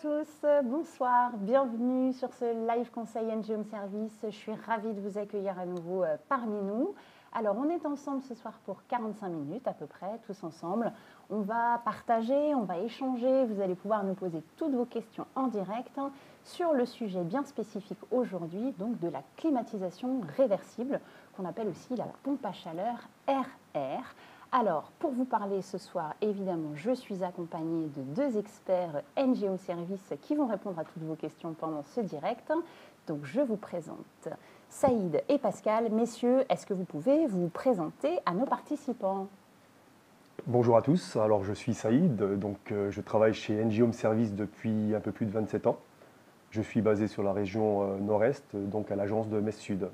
tous, bonsoir, bienvenue sur ce live conseil NG Home Service. Je suis ravie de vous accueillir à nouveau parmi nous. Alors, on est ensemble ce soir pour 45 minutes à peu près, tous ensemble. On va partager, on va échanger, vous allez pouvoir nous poser toutes vos questions en direct sur le sujet bien spécifique aujourd'hui, donc de la climatisation réversible, qu'on appelle aussi la pompe à chaleur RR. Alors, pour vous parler ce soir, évidemment, je suis accompagnée de deux experts NG Home Service qui vont répondre à toutes vos questions pendant ce direct. Donc, je vous présente Saïd et Pascal. Messieurs, est-ce que vous pouvez vous présenter à nos participants? Bonjour à tous, alors je suis Saïd, je travaille chez NG Home Service depuis un peu plus de 27 ans. Je suis basé sur la région nord-est, donc à l'agence de Metz Sud.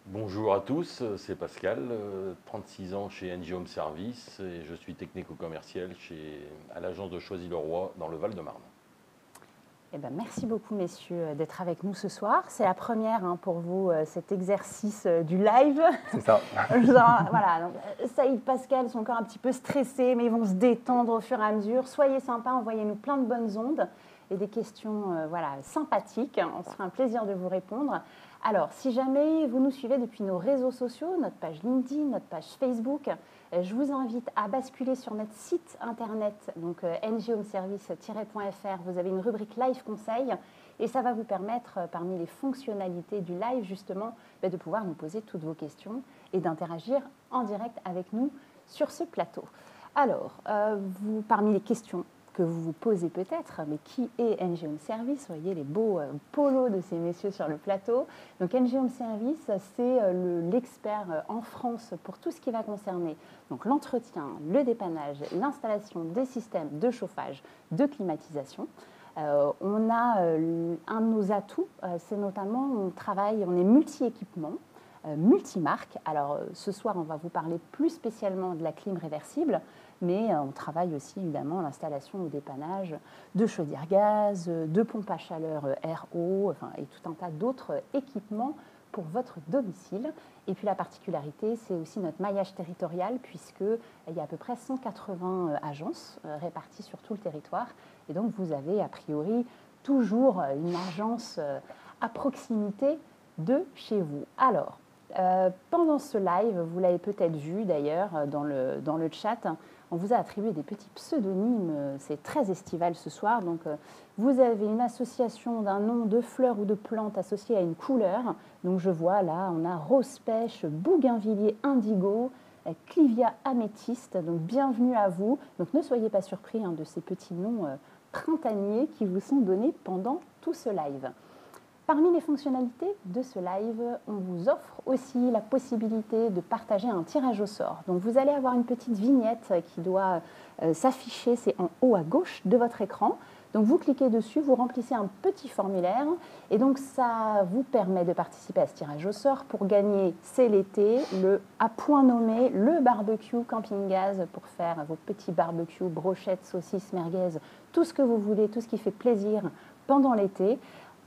Bonjour à tous, c'est Pascal, 36 ans chez NG Home Service et je suis technico-commercial à l'agence de Choisy-le-Roi dans le Val-de-Marne. Eh ben, merci beaucoup messieurs d'être avec nous ce soir. C'est la première pour vous, cet exercice du live. C'est ça. Voilà, donc, Saïd, Pascal sont encore un petit peu stressés, mais ils vont se détendre au fur et à mesure. Soyez sympas, envoyez-nous plein de bonnes ondes et des questions sympathiques. On se fera un plaisir de vous répondre. Alors, si jamais vous nous suivez depuis nos réseaux sociaux, notre page LinkedIn, notre page Facebook, je vous invite à basculer sur notre site internet, donc nghomeservice-fr. Vous avez une rubrique Live Conseil et ça va vous permettre, parmi les fonctionnalités du live, justement, de pouvoir nous poser toutes vos questions et d'interagir en direct avec nous sur ce plateau. Alors, parmi les questions que vous vous posez peut-être, mais qui est NG Home Service? Vous voyez les beaux polos de ces messieurs sur le plateau. Donc NG Home Service, c'est l'expert en France pour tout ce qui va concerner l'entretien, le dépannage, l'installation des systèmes de chauffage, de climatisation. On a un de nos atouts, c'est notamment on est multi-équipement, multimarque. Alors ce soir, on va vous parler plus spécialement de la clim réversible, mais on travaille aussi évidemment à l'installation au dépannage de chaudières gaz, de pompes à chaleur RO, et tout un tas d'autres équipements pour votre domicile. Et puis la particularité, c'est aussi notre maillage territorial, puisqu'il y a à peu près 180 agences réparties sur tout le territoire. Et donc vous avez a priori toujours une agence à proximité de chez vous. Alors, pendant ce live, vous l'avez peut-être vu d'ailleurs dans le chat, on vous a attribué des petits pseudonymes, c'est très estival ce soir, donc vous avez une association d'un nom de fleurs ou de plantes associée à une couleur, donc je vois là, on a rose pêche, bougainvillier indigo, clivia améthyste, donc bienvenue à vous, donc ne soyez pas surpris de ces petits noms printaniers qui vous sont donnés pendant tout ce live. Parmi les fonctionnalités de ce live, on vous offre aussi la possibilité de partager un tirage au sort. Donc vous allez avoir une petite vignette qui doit s'afficher, c'est en haut à gauche de votre écran. Donc vous cliquez dessus, vous remplissez un petit formulaire et donc ça vous permet de participer à ce tirage au sort pour gagner, c'est l'été, à point nommé, le barbecue camping-gaz pour faire vos petits barbecues, brochettes, saucisses, merguez, tout ce que vous voulez, tout ce qui fait plaisir pendant l'été.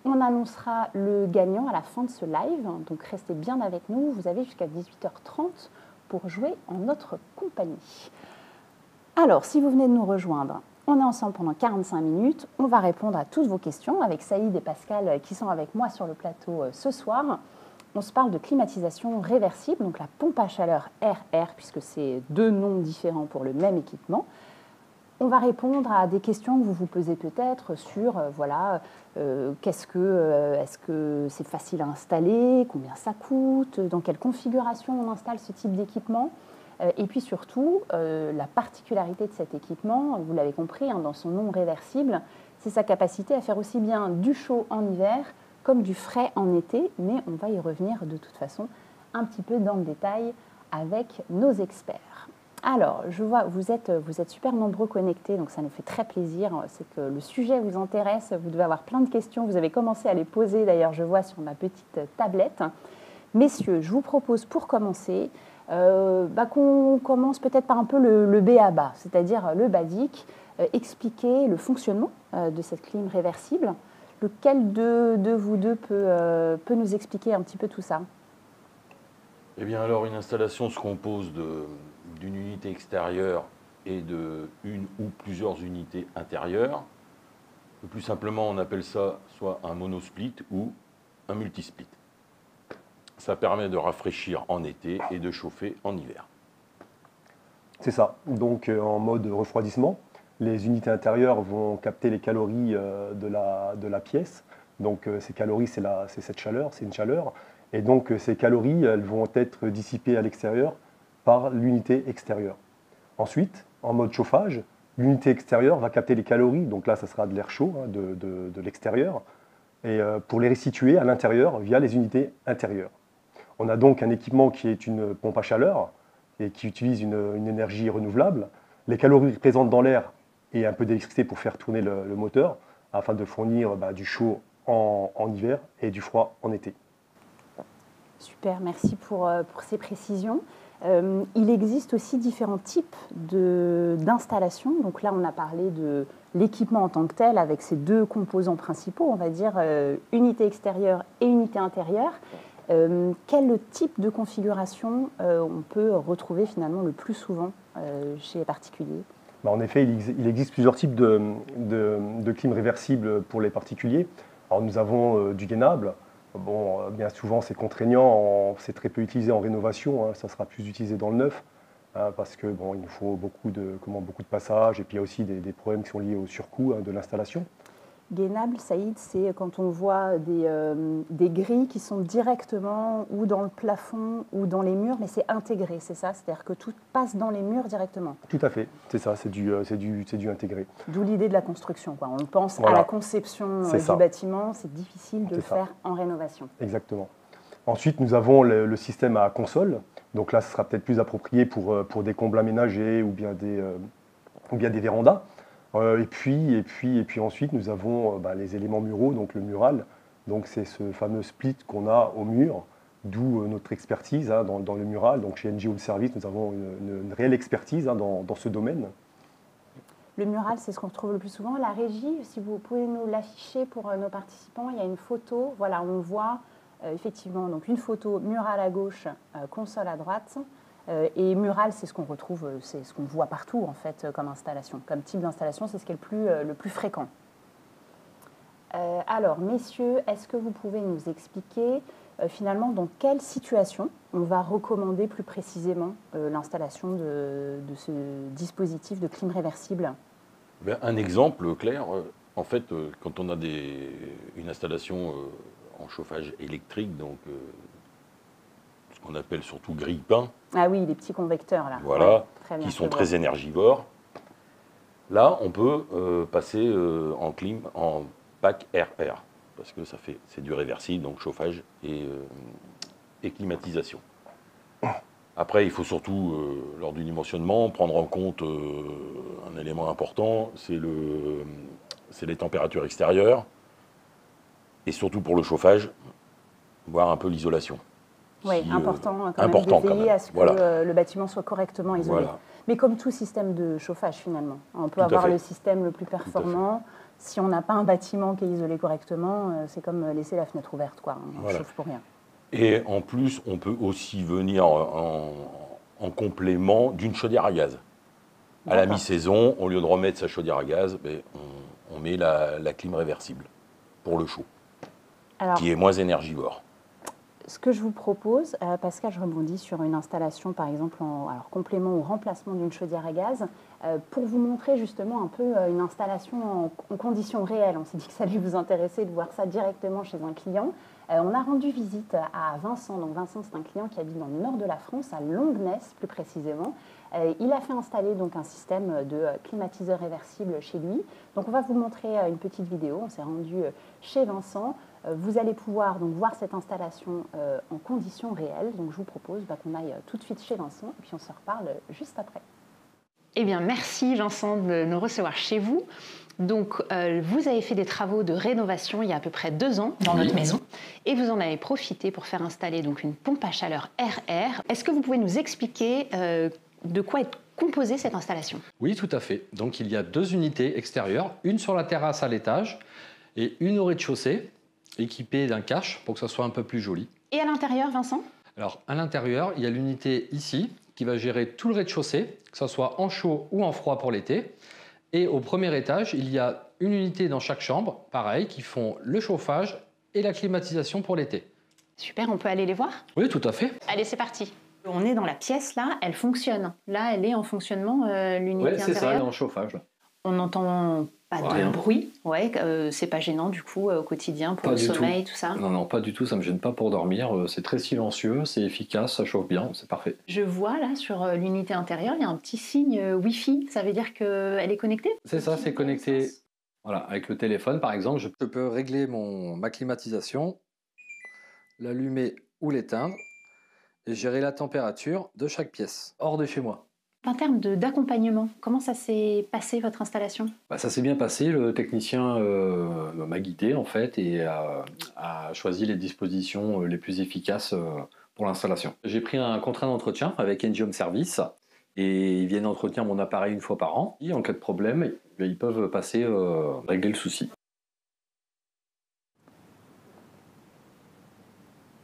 On annoncera le gagnant à la fin de ce live, donc restez bien avec nous. Vous avez jusqu'à 18h30 pour jouer en notre compagnie. Alors, si vous venez de nous rejoindre, on est ensemble pendant 45 minutes. On va répondre à toutes vos questions avec Saïd et Pascal qui sont avec moi sur le plateau ce soir. On se parle de climatisation réversible, donc la pompe à chaleur RR, puisque c'est deux noms différents pour le même équipement. On va répondre à des questions que vous vous posez peut-être sur, est-ce que c'est facile à installer, combien ça coûte, dans quelle configuration on installe ce type d'équipement. Et puis surtout, la particularité de cet équipement, vous l'avez compris, dans son nom réversible, c'est sa capacité à faire aussi bien du chaud en hiver comme du frais en été, mais on va y revenir de toute façon un petit peu dans le détail avec nos experts. Alors, je vois, vous êtes super nombreux connectés, donc ça nous fait très plaisir. C'est que le sujet vous intéresse, vous devez avoir plein de questions. Vous avez commencé à les poser, d'ailleurs, je vois sur ma petite tablette. Messieurs, je vous propose pour commencer qu'on commence peut-être par un peu le b.a.-ba, c'est-à-dire le basique, expliquer le fonctionnement de cette clim réversible. Lequel de vous deux peut nous expliquer un petit peu tout ça? Eh bien alors, une installation se compose d'une unité extérieure et de une ou plusieurs unités intérieures. Le plus simplement, on appelle ça soit un monosplit ou un multisplit. Ça permet de rafraîchir en été et de chauffer en hiver. C'est ça. Donc en mode refroidissement, les unités intérieures vont capter les calories de la pièce. Donc ces calories, c'est cette chaleur, c'est une chaleur. Et donc ces calories, elles vont être dissipées à l'extérieur par l'unité extérieure. Ensuite, en mode chauffage, l'unité extérieure va capter les calories. Donc là, ça sera de l'air chaud de l'extérieur. Et pour les restituer à l'intérieur via les unités intérieures. On a donc un équipement qui est une pompe à chaleur et qui utilise une énergie renouvelable. Les calories présentes dans l'air et un peu d'électricité pour faire tourner le moteur afin de fournir du chaud en hiver et du froid en été. Super, merci pour ces précisions. Il existe aussi différents types d'installations. Donc là, on a parlé de l'équipement en tant que tel avec ses deux composants principaux, on va dire unité extérieure et unité intérieure. Quel type de configuration on peut retrouver finalement le plus souvent chez les particuliers? En effet, il existe plusieurs types de clim réversibles pour les particuliers. Alors, nous avons du gainable. Bon, bien souvent, c'est contraignant, c'est très peu utilisé en rénovation, ça sera plus utilisé dans le neuf, parce que il nous faut beaucoup de passages, et puis il y a aussi des problèmes qui sont liés au surcoût de l'installation. Gainable, Saïd, c'est quand on voit des grilles qui sont directement ou dans le plafond ou dans les murs, mais c'est intégré, c'est ça? C'est-à-dire que tout passe dans les murs directement? Tout à fait, c'est ça, c'est du intégré. D'où l'idée de la construction, quoi. On pense à la conception du bâtiment, c'est difficile de le faire en rénovation. Exactement. Ensuite, nous avons le système à console. Donc là, ce sera peut-être plus approprié pour des combles aménagés ou bien des vérandas. Et puis ensuite, nous avons les éléments muraux, donc le mural. Donc c'est ce fameux split qu'on a au mur, d'où notre expertise dans le mural. Donc chez NG Home Service, nous avons une réelle expertise dans ce domaine. Le mural, c'est ce qu'on retrouve le plus souvent. La régie, si vous pouvez nous l'afficher pour nos participants, il y a une photo. Voilà, on voit effectivement donc une photo mural à gauche, console à droite. Et mural, c'est ce qu'on retrouve, c'est ce qu'on voit partout en fait comme installation, comme type d'installation, c'est ce qui est le plus fréquent. Alors, messieurs, est-ce que vous pouvez nous expliquer finalement dans quelle situation on va recommander plus précisément l'installation de ce dispositif de clim réversible? Un exemple clair, en fait, quand on a une installation en chauffage électrique, donc ce qu'on appelle surtout grille-pain. Ah oui, les petits convecteurs là. Voilà, ouais, très bien, qui sont très énergivores. Là, on peut passer en clim, en pack RR, parce que c'est du réversible, donc chauffage et climatisation. Après, il faut surtout, lors du dimensionnement, prendre en compte un élément important, c'est les températures extérieures, et surtout pour le chauffage, voir un peu l'isolation. Oui, important quand même de veiller à ce que le bâtiment soit correctement isolé. Voilà. Mais comme tout système de chauffage finalement, on peut avoir le système le plus performant. Si on n'a pas un bâtiment qui est isolé correctement, c'est comme laisser la fenêtre ouverte, quoi. On ne chauffe pour rien. Et en plus, on peut aussi venir en complément d'une chaudière à gaz. À la mi-saison, au lieu de remettre sa chaudière à gaz, on met la clim réversible pour le chaud, qui est moins énergivore. Ce que je vous propose, Pascal, je rebondis sur une installation, par exemple, complément ou remplacement d'une chaudière à gaz, pour vous montrer justement un peu une installation en conditions réelles. On s'est dit que ça allait vous intéresser de voir ça directement chez un client. On a rendu visite à Vincent. Donc Vincent, c'est un client qui habite dans le nord de la France, à Longnes plus précisément. Il a fait installer donc un système de climatiseur réversible chez lui. Donc on va vous montrer une petite vidéo. On s'est rendu chez Vincent. Vous allez pouvoir donc voir cette installation en conditions réelles. Donc je vous propose qu'on aille tout de suite chez Vincent et puis on se reparle juste après. Eh bien, merci Vincent de nous recevoir chez vous. Donc, vous avez fait des travaux de rénovation il y a à peu près 2 ans dans notre maison et vous en avez profité pour faire installer donc une pompe à chaleur RR. Est-ce que vous pouvez nous expliquer de quoi est composée cette installation? Oui, tout à fait. Donc, il y a 2 unités extérieures, une sur la terrasse à l'étage et une au rez-de-chaussée, équipée d'un cache pour que ça soit un peu plus joli. Et à l'intérieur, Vincent? Alors, à l'intérieur, il y a l'unité ici qui va gérer tout le rez-de-chaussée, que ce soit en chaud ou en froid pour l'été. Et au premier étage, il y a une unité dans chaque chambre, pareil, qui font le chauffage et la climatisation pour l'été. Super, on peut aller les voir? Oui, tout à fait. Allez, c'est parti. On est dans la pièce là, elle fonctionne. Là, elle est en fonctionnement, l'unité Oui, c'est ça, elle est intérieure. en chauffage. On n'entend pas Rien. de bruit, ouais, c'est pas gênant du coup au quotidien pour Pas le du sommeil, tout ça. Non, non, pas du tout, ça ne me gêne pas pour dormir. C'est très silencieux, c'est efficace, ça chauffe bien, c'est parfait. Je vois là sur l'unité intérieure, il y a un petit signe Wi-Fi, ça veut dire qu'elle est connectée? C'est ça, c'est connecté. Voilà, avec le téléphone par exemple, je peux régler ma climatisation, l'allumer ou l'éteindre et gérer la température de chaque pièce, hors de chez moi. En termes d'accompagnement, comment ça s'est passé votre installation? Ça s'est bien passé, le technicien m'a guidé en fait et a choisi les dispositions les plus efficaces pour l'installation. J'ai pris un contrat d'entretien avec NG Home Service et ils viennent entretenir mon appareil une fois par an. Et en cas de problème, ils peuvent passer régler le souci.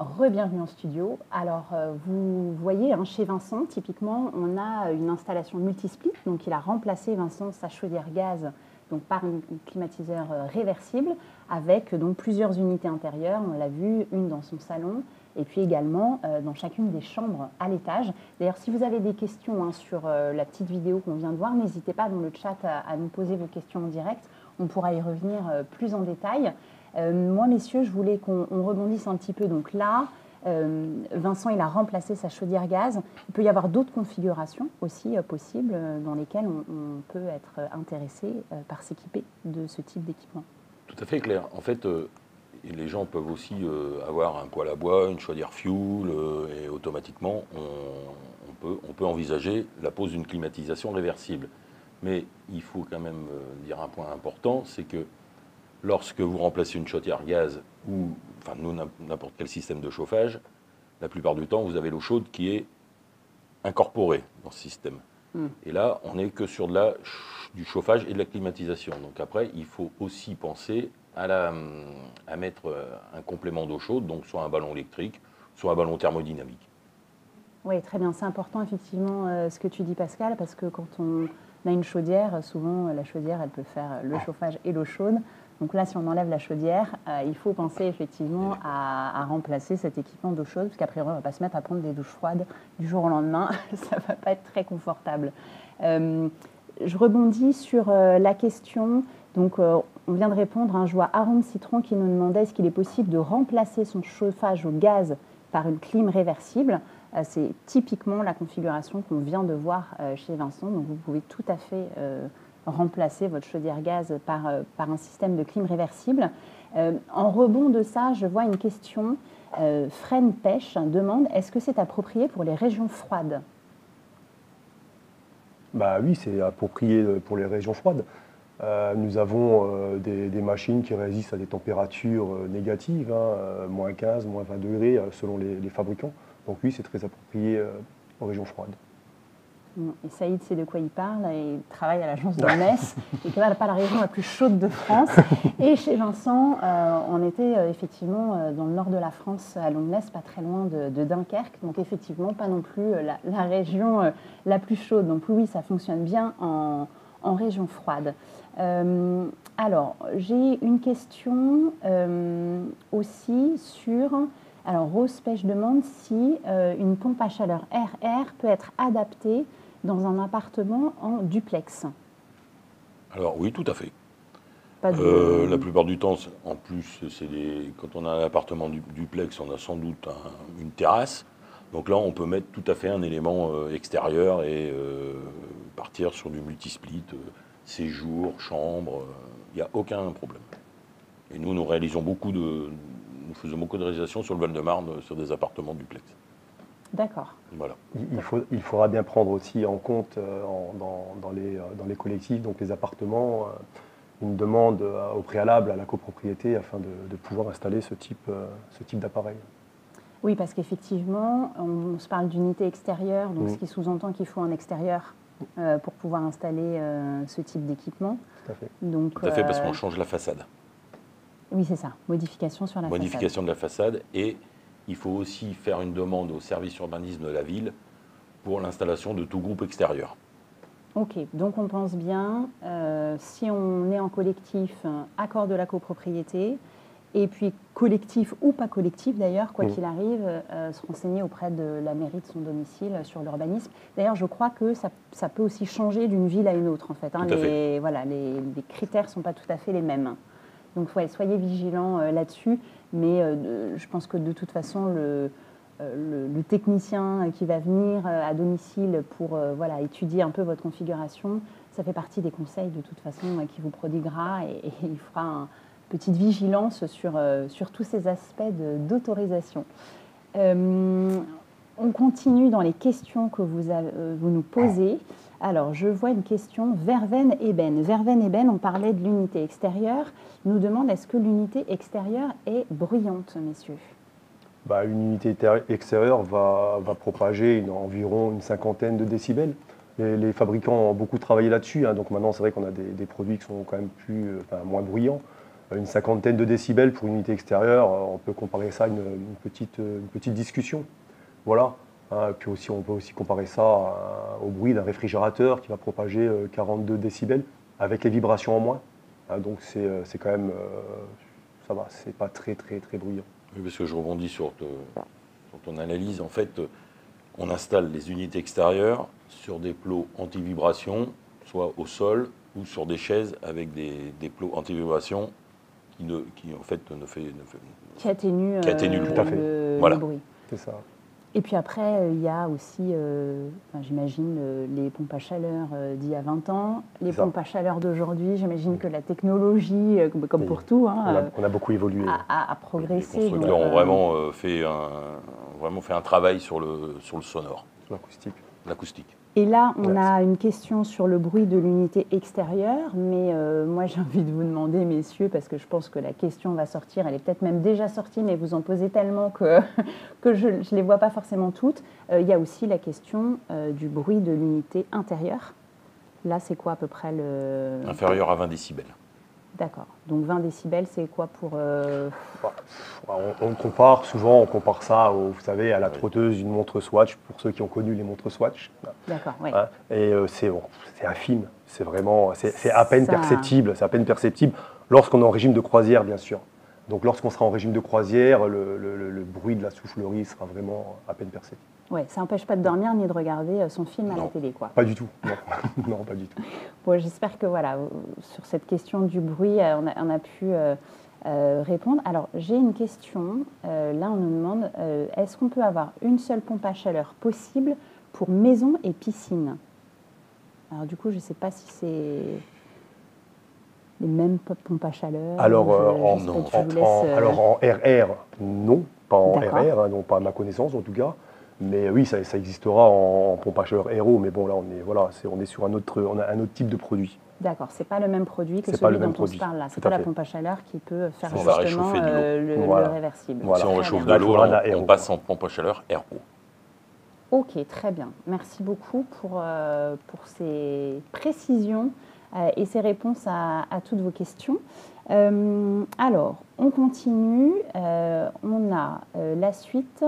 Re-bienvenue en studio. Alors, vous voyez, hein, chez Vincent, typiquement, on a une installation multisplit. Donc, il a remplacé, Vincent, sa chaudière gaz donc, par un climatiseur réversible avec donc, plusieurs unités intérieures. On l'a vu, une dans son salon et puis également dans chacune des chambres à l'étage. D'ailleurs, si vous avez des questions hein, sur la petite vidéo qu'on vient de voir, n'hésitez pas dans le chat à nous poser vos questions en direct. On pourra y revenir plus en détail. Moi, messieurs, je voulais qu'on rebondisse un petit peu. Donc là, Vincent, il a remplacé sa chaudière gaz. Il peut y avoir d'autres configurations aussi possibles dans lesquelles on peut être intéressé par s'équiper de ce type d'équipement. Tout à fait clair. En fait, les gens peuvent aussi avoir un poêle à bois, une chaudière fuel, et automatiquement, on peut envisager la pose d'une climatisation réversible. Mais il faut quand même dire un point important, c'est que lorsque vous remplacez une chaudière gaz ou n'importe quel système de chauffage, la plupart du temps, vous avez l'eau chaude qui est incorporée dans ce système. Et là, on n'est que sur du chauffage et de la climatisation. Donc après, il faut aussi penser à mettre un complément d'eau chaude, donc soit un ballon électrique, soit un ballon thermodynamique. Oui, très bien. C'est important, effectivement, ce que tu dis, Pascal, parce que quand on a une chaudière, souvent, la chaudière, elle peut faire le chauffage et l'eau chaude. Donc là, si on enlève la chaudière, il faut penser effectivement à remplacer cet équipement d'eau chaude, parce qu'à priori, on ne va pas se mettre à prendre des douches froides du jour au lendemain. Ça ne va pas être très confortable. Je rebondis sur la question. Donc, on vient de répondre. Hein, je vois Arôme Citron qui nous demandait est-ce qu'il est possible de remplacer son chauffage au gaz par une clim réversible. C'est typiquement la configuration qu'on vient de voir chez Vincent. Donc, vous pouvez tout à fait remplacer votre chaudière gaz par un système de clim réversible. En rebond de ça, je vois une question. Fren Pêche demande est-ce que c'est approprié pour les régions froides? Bah oui, c'est approprié pour les régions froides. Nous avons des machines qui résistent à des températures négatives, hein, moins 15, moins 20 degrés selon les fabricants. Donc oui, c'est très approprié aux régions froides. Et Saïd sait de quoi il parle, il travaille à l'agence de Metz, et qui n'est pas la région la plus chaude de France. Et chez Vincent, on était effectivement dans le nord de la France, à Longnes, pas très loin de Dunkerque, donc effectivement pas non plus la région la plus chaude. Donc oui, ça fonctionne bien en région froide. Alors, j'ai une question aussi sur... Alors, Rose Pêche demande si une pompe à chaleur RR peut être adaptée dans un appartement en duplex. Alors oui, tout à fait. La plupart du temps, en plus, quand on a un appartement duplex, on a sans doute une terrasse. Donc là, on peut mettre tout à fait un élément extérieur et partir sur du multisplit, séjour, chambre, il n'y a aucun problème. Et nous faisons beaucoup de réalisations sur le Val-de-Marne, sur des appartements duplex. D'accord. Voilà. Il faudra bien prendre aussi en compte dans les collectifs, donc les appartements, une demande au préalable à la copropriété afin de pouvoir installer ce type d'appareil. Oui, parce qu'effectivement, on se parle d'unité extérieure, donc ce qui sous-entend qu'il faut un extérieur pour pouvoir installer ce type d'équipement. Tout à fait. Donc, tout à fait, parce qu'on change la façade. Oui, c'est ça. Modification sur la façade. Modification de la façade. Et il faut aussi faire une demande au service urbanisme de la ville pour l'installation de tout groupe extérieur. Ok, donc on pense bien, si on est en collectif, accord de la copropriété, et puis collectif ou pas collectif d'ailleurs, quoi qu'il arrive, se renseigner auprès de la mairie de son domicile sur l'urbanisme. D'ailleurs, je crois que ça peut aussi changer d'une ville à une autre en fait. Tout à fait. Voilà, les critères ne sont pas tout à fait les mêmes. Donc ouais, soyez vigilants là-dessus, mais je pense que de toute façon, le technicien qui va venir à domicile pour voilà, étudier un peu votre configuration, ça fait partie des conseils de toute façon qu'il vous prodiguera et il fera une petite vigilance sur tous ces aspects d'autorisation. On continue dans les questions que vous nous posez. Alors, je vois une question, Verveine Eben. Verveine Eben, on parlait de l'unité extérieure. Il nous demande, est-ce que l'unité extérieure est bruyante, messieurs ? Une unité extérieure va propager environ une cinquantaine de décibels. Les fabricants ont beaucoup travaillé là-dessus, donc maintenant c'est vrai qu'on a des produits qui sont quand même moins bruyants. Une cinquantaine de décibels pour une unité extérieure, on peut comparer ça à une petite discussion. Voilà. Puis aussi, on peut aussi comparer ça au bruit d'un réfrigérateur qui va propager 42 décibels avec les vibrations en moins. Donc c'est quand même, ça va, c'est pas très bruyant. Oui, parce que je rebondis sur ton analyse. En fait, on installe les unités extérieures sur des plots anti-vibration, soit au sol ou sur des chaises avec des plots anti-vibration qui atténuent le bruit. C'est ça. Et puis après, il y a aussi, j'imagine, les pompes à chaleur d'il y a 20 ans, les pompes à chaleur d'aujourd'hui. J'imagine que la technologie, comme pour tout, on a beaucoup évolué. A progressé. Les constructeurs ont vraiment fait un travail sur le sonore. Sur L'acoustique. Et là, on a une question sur le bruit de l'unité extérieure, mais moi j'ai envie de vous demander, messieurs, parce que je pense que la question va sortir, elle est peut-être même déjà sortie, mais vous en posez tellement que je ne les vois pas forcément toutes. Il y a aussi la question du bruit de l'unité intérieure. Là, c'est quoi à peu près le... Inférieur à 20 décibels. D'accord. Donc 20 décibels, c'est quoi pour... On compare ça, vous savez, à la trotteuse d'une montre Swatch, pour ceux qui ont connu les montres Swatch. D'accord, oui. Et c'est infime, c'est à peine perceptible, lorsqu'on est en régime de croisière, bien sûr. Donc lorsqu'on sera en régime de croisière, le bruit de la soufflerie sera vraiment à peine perceptible. Oui, ça n'empêche pas de dormir ni de regarder son film à la télé, quoi. Pas du tout, non, pas du tout. Bon, j'espère que voilà, sur cette question du bruit, on a pu répondre. Alors, j'ai une question. Là, on nous demande, est-ce qu'on peut avoir une seule pompe à chaleur possible pour maison et piscine ? Alors, du coup, je ne sais pas si c'est les mêmes pompes à chaleur. Alors, en RR, non, pas en RR, non, pas à ma connaissance en tout cas. Mais oui, ça existera en pompe à chaleur RO, mais bon, là, on est sur un autre type de produit. D'accord, c'est pas le même produit que celui dont on se parle là. C'est pas la pompe à chaleur qui peut faire justement le réversible. Voilà. Si on réchauffe de l'eau, on passe en pompe à chaleur RO. Ok, très bien. Merci beaucoup pour ces précisions et ces réponses à toutes vos questions. Alors, on continue. On a la suite.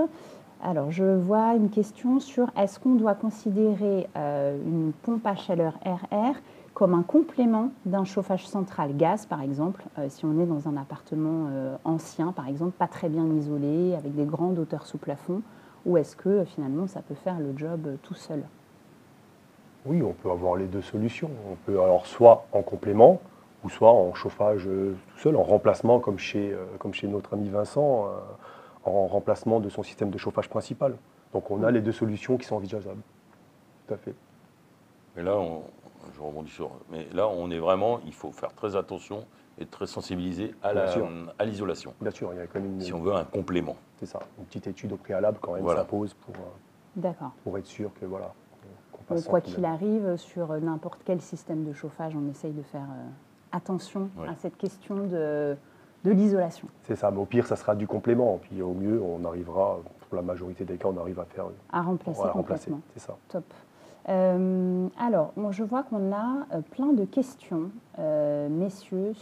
Alors, je vois une question sur est-ce qu'on doit considérer une pompe à chaleur RR comme un complément d'un chauffage central gaz, par exemple, si on est dans un appartement ancien, par exemple, pas très bien isolé, avec des grandes hauteurs sous plafond, ou est-ce que finalement ça peut faire le job tout seul ? Oui, on peut avoir les deux solutions. On peut alors soit en complément, ou soit en chauffage tout seul, en remplacement, comme chez notre ami Vincent, en remplacement de son système de chauffage principal. Donc on a les deux solutions qui sont envisageables. Tout à fait. Mais là, je rebondis mais là, on est vraiment, il faut faire très attention et être très sensibilisé à l'isolation. Bien sûr, il y a quand même si on veut un complément. C'est ça, une petite étude au préalable quand même s'impose pour être sûr que voilà. Qu'on passe quoi qu'il arrive, sur n'importe quel système de chauffage, on essaye de faire attention à cette question de l'isolation. C'est ça, mais au pire, ça sera du complément. Puis au mieux, on arrivera, pour la majorité des cas, on arrive à remplacer. C'est ça. Top. Alors, je vois qu'on a plein de questions, messieurs,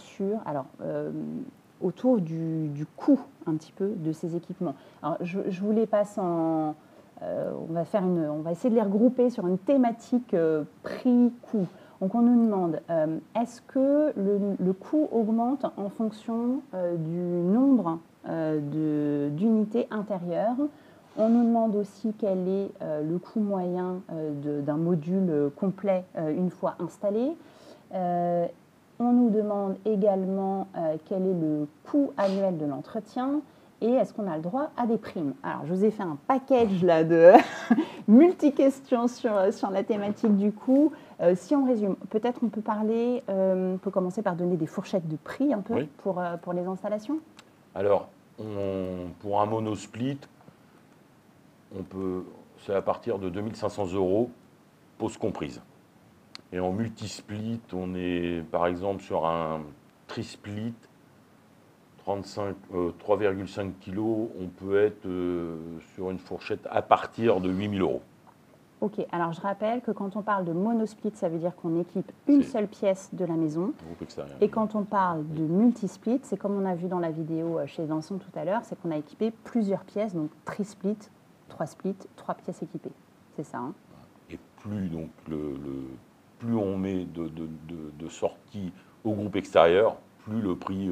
autour du coût un petit peu de ces équipements. Alors, je vous les passe on va on va essayer de les regrouper sur une thématique prix-coût. Donc on nous demande, est-ce que le coût augmente en fonction du nombre d'unités intérieures? On nous demande aussi quel est le coût moyen d'un module complet une fois installé. On nous demande également quel est le coût annuel de l'entretien et est-ce qu'on a le droit à des primes. Alors, je vous ai fait un package là, de multi-questions sur la thématique du coût. Si on résume, peut-être on peut commencer par donner des fourchettes de prix un peu pour les installations. Alors, pour un monosplit, c'est à partir de 2 500 €, pause comprise. Et en multisplit, on est par exemple sur un trisplit, 3,5 kg, on peut être sur une fourchette à partir de 8 000 €. Ok, alors je rappelle que quand on parle de monosplit, ça veut dire qu'on équipe une seule pièce de la maison. Et quand on parle de multisplit, c'est comme on a vu dans la vidéo chez Vincent tout à l'heure, c'est qu'on a équipé plusieurs pièces, donc trisplit, 3 splits, 3 pièces équipées. C'est ça. Hein. Et plus donc plus on met de sorties au groupe extérieur, plus le prix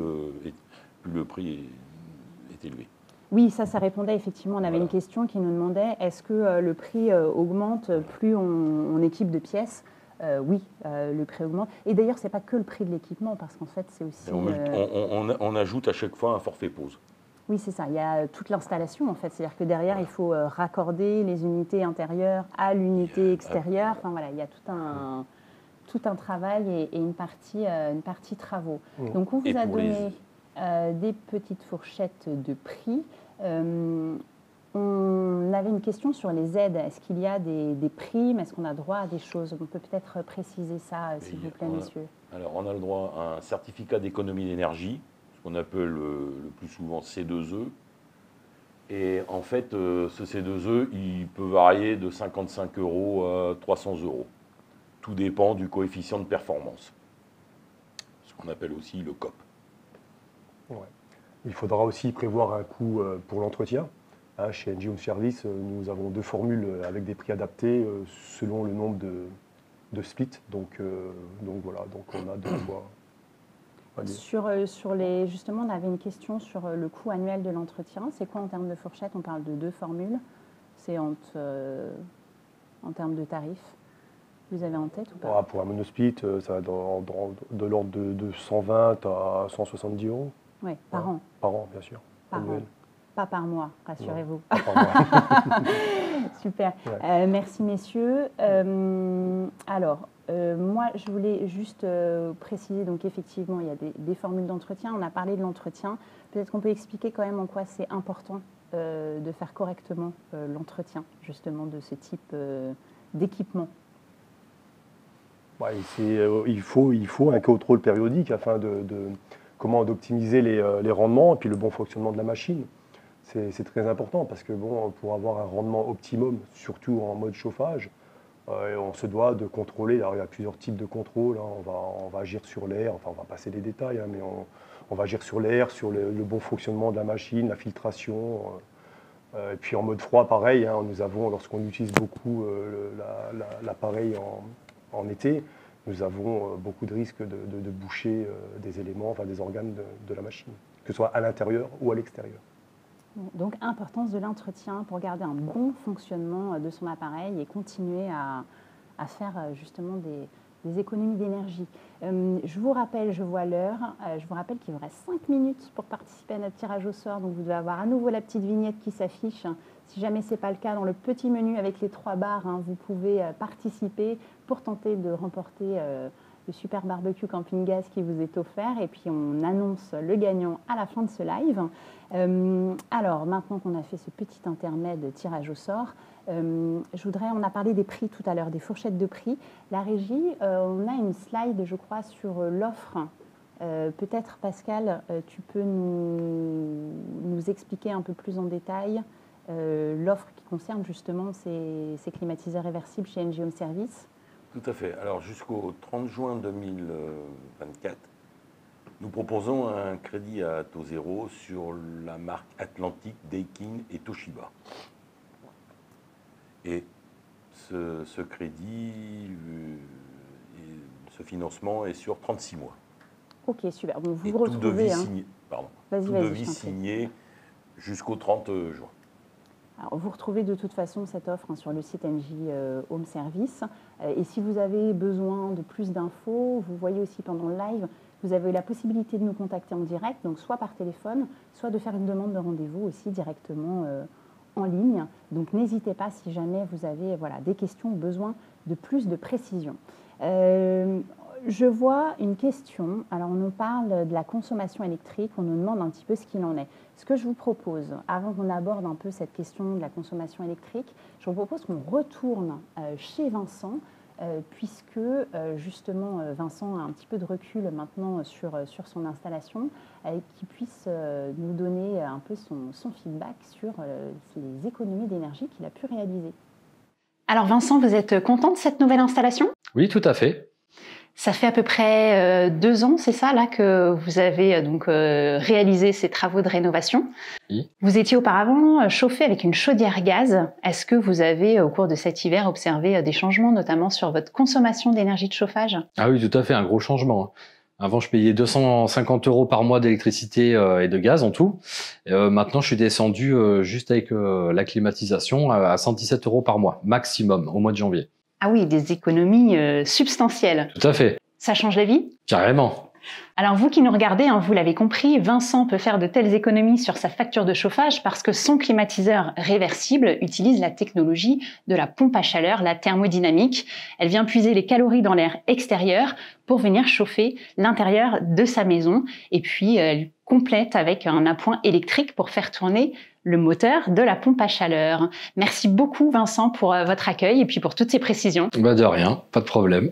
est élevé. Oui, ça répondait effectivement. On avait une question qui nous demandait est-ce que le prix augmente plus on équipe de pièces? Oui, le prix augmente. Et d'ailleurs, ce n'est pas que le prix de l'équipement, parce qu'en fait, c'est aussi... On ajoute à chaque fois un forfait pause. Oui, c'est ça. Il y a toute l'installation, en fait. C'est-à-dire que derrière, il faut raccorder les unités intérieures à l'unité extérieure. Enfin, voilà, il y a tout un travail et une partie travaux. Donc, on vous a donné des petites fourchettes de prix. On avait une question sur les aides. Est-ce qu'il y a des primes? Est-ce qu'on a droit à des choses? On peut peut-être préciser ça, s'il vous plaît, messieurs. Alors, on a le droit à un certificat d'économie d'énergie, ce qu'on appelle le plus souvent C2E. Et en fait, ce C2E, il peut varier de 55 € à 300 €. Tout dépend du coefficient de performance, ce qu'on appelle aussi le COP. Ouais. Il faudra aussi prévoir un coût pour l'entretien. Chez NG Home Service, nous avons 2 formules avec des prix adaptés selon le nombre de splits. Donc voilà, donc on a 2 fois. Justement, on avait une question sur le coût annuel de l'entretien. C'est quoi en termes de fourchette? On parle de 2 formules. C'est en termes de tarifs. Vous avez en tête ou pas? Pour un monosplit, ça va de l'ordre de 120 à 170 €. Oui, par an. Par an, bien sûr. Par an. Pas par mois, rassurez-vous. Pas par mois. Super. Ouais. Merci, messieurs. Alors, moi, je voulais juste préciser, donc effectivement, il y a des formules d'entretien. On a parlé de l'entretien. Peut-être qu'on peut expliquer quand même en quoi c'est important de faire correctement l'entretien, justement, de ce type d'équipement. Ouais, il faut un contrôle périodique afin d'optimiser les rendements et puis le bon fonctionnement de la machine. C'est très important parce que pour avoir un rendement optimum, surtout en mode chauffage, on se doit de contrôler. Alors, il y a plusieurs types de contrôles. On va agir sur l'air, enfin on va passer les détails, mais on va agir sur l'air, sur le bon fonctionnement de la machine, la filtration. Et puis en mode froid, pareil, nous avons, lorsqu'on utilise beaucoup l'appareil en été, nous avons beaucoup de risques de boucher des éléments, enfin des organes de la machine, que ce soit à l'intérieur ou à l'extérieur. Donc, importance de l'entretien pour garder un bon fonctionnement de son appareil et continuer à faire justement des économies d'énergie. Je vous rappelle, je vois l'heure, je vous rappelle qu'il vous reste 5 minutes pour participer à notre tirage au sort. Donc, vous devez avoir à nouveau la petite vignette qui s'affiche. Si jamais ce n'est pas le cas, dans le petit menu avec les 3 barres, vous pouvez participer pour tenter de remporter le super barbecue camping gaz qui vous est offert. Et puis, on annonce le gagnant à la fin de ce live. Alors, maintenant qu'on a fait ce petit intermède tirage au sort, on a parlé des prix tout à l'heure, des fourchettes de prix. La régie, on a une slide, je crois, sur l'offre. Peut-être, Pascal, tu peux nous expliquer un peu plus en détail l'offre qui concerne justement ces climatiseurs réversibles chez NG Home Service. Tout à fait. Alors, jusqu'au 30 juin 2024, nous proposons un crédit à taux zéro sur la marque Atlantic, Daikin et Toshiba. Et ce crédit, ce financement est sur 36 mois. Ok, super. Donc vous Et vous retrouvez. Tout devis signé jusqu'au 30 juin. Alors, vous retrouvez de toute façon cette offre sur le site NJ Home Service. Et si vous avez besoin de plus d'infos, vous voyez aussi pendant le live, vous avez la possibilité de nous contacter en direct, donc soit par téléphone, soit de faire une demande de rendez-vous aussi directement en ligne. Donc n'hésitez pas si jamais vous avez des questions ou besoin de plus de précision. Je vois une question. Alors, on nous parle de la consommation électrique. On nous demande un petit peu ce qu'il en est. Ce que je vous propose, avant qu'on aborde un peu cette question de la consommation électrique, je vous propose qu'on retourne chez Vincent, puisque justement Vincent a un petit peu de recul maintenant sur son installation, et qu'il puisse nous donner un peu son feedback sur les économies d'énergie qu'il a pu réaliser. Alors Vincent, vous êtes content de cette nouvelle installation ? Oui, tout à fait. Ça fait à peu près 2 ans, c'est ça, là, que vous avez réalisé ces travaux de rénovation. Oui. Vous étiez auparavant chauffé avec une chaudière gaz. Est-ce que vous avez, au cours de cet hiver, observé des changements, notamment sur votre consommation d'énergie de chauffage ? Ah oui, tout à fait, un gros changement. Avant, je payais 250 € par mois d'électricité et de gaz en tout. Maintenant, je suis descendu juste avec la climatisation à 117 € par mois, maximum, au mois de janvier. Ah oui, des économies substantielles. Tout à fait. Ça change la vie ? Carrément. Alors vous qui nous regardez, vous l'avez compris, Vincent peut faire de telles économies sur sa facture de chauffage parce que son climatiseur réversible utilise la technologie de la pompe à chaleur, la thermodynamique. Elle vient puiser les calories dans l'air extérieur pour venir chauffer l'intérieur de sa maison. Et puis elle complète avec un appoint électrique pour faire tourner le moteur de la pompe à chaleur. Merci beaucoup Vincent pour votre accueil et puis pour toutes ces précisions. De rien, pas de problème.